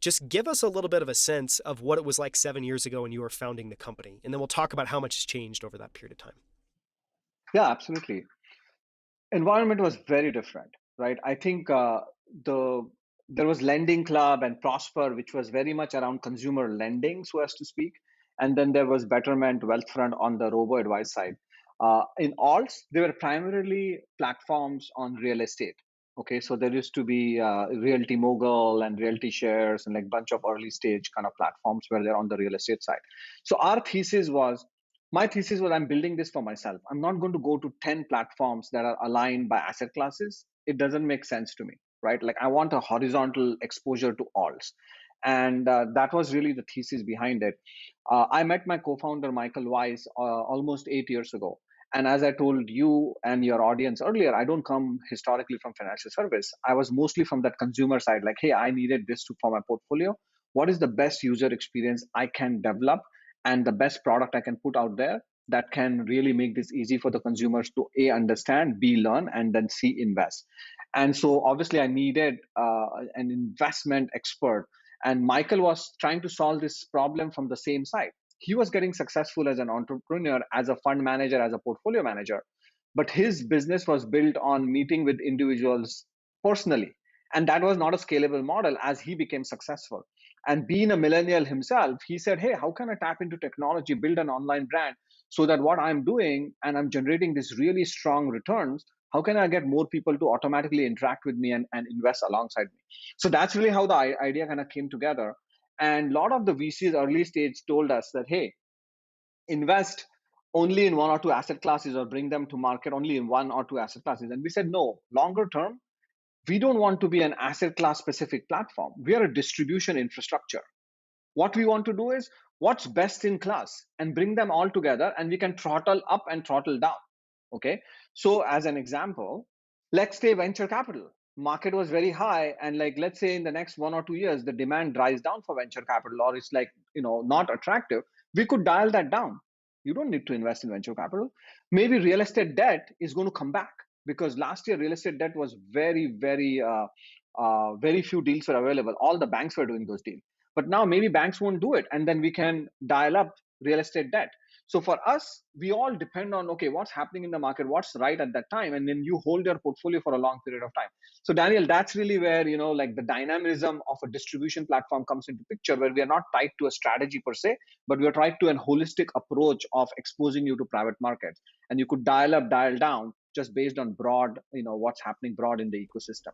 Just give us a little bit of a sense of what it was like 7 years ago when you were founding the company. And then we'll talk about how much has changed over that period of time. Yeah, absolutely. Environment was very different, right? I think the there was Lending Club and Prosper, which was very much around consumer lending, so as to speak, and then there was Betterment, Wealthfront on the robo advice side. In alts, they were primarily platforms on real estate. Okay, so there used to be Realty Mogul and Realty Shares and like bunch of early stage kind of platforms where they're on the real estate side. So my thesis was I'm building this for myself. I'm not going to go to 10 platforms that are aligned by asset classes. It doesn't make sense to me, right? Like I want a horizontal exposure to alts. And that was really the thesis behind it. I met my co-founder, Michael Weiss, almost 8 years ago. And as I told you and your audience earlier, I don't come historically from financial service. I was mostly from that consumer side, like, hey, I needed this for my portfolio. What is the best user experience I can develop and the best product I can put out there that can really make this easy for the consumers to A, understand, B, learn, and then C, invest. And so obviously I needed an investment expert. And Michael was trying to solve this problem from the same side. He was getting successful as an entrepreneur, as a fund manager, as a portfolio manager. But his business was built on meeting with individuals personally. And that was not a scalable model as he became successful. And being a millennial himself, he said, hey, how can I tap into technology, build an online brand so that what I'm doing and I'm generating these really strong returns, how can I get more people to automatically interact with me and invest alongside me? So that's really how the idea kind of came together. And a lot of the VCs early stage told us that, hey, invest only in one or two asset classes or bring them to market only in one or two asset classes. And we said, no, longer term, we don't want to be an asset class specific platform. We are a distribution infrastructure. What we want to do is what's best in class and bring them all together, and we can throttle up and throttle down. Okay. So as an example, let's say venture capital market was very high, and like let's say in the next 1 or 2 years the demand dries down for venture capital, or it's like not attractive. We could dial that down. You don't need to invest in venture capital. Maybe real estate debt is going to come back, because last year real estate debt was very few deals were available. All the banks were doing those deals, but now maybe banks won't do it, and then we can dial up real estate debt. So for us, we all depend on, okay, what's happening in the market, what's right at that time, and then you hold your portfolio for a long period of time. So Daniel, that's really where like the dynamism of a distribution platform comes into picture, where we are not tied to a strategy per se, but we are tied to a holistic approach of exposing you to private markets, and you could dial up, dial down just based on broad, what's happening broad in the ecosystem.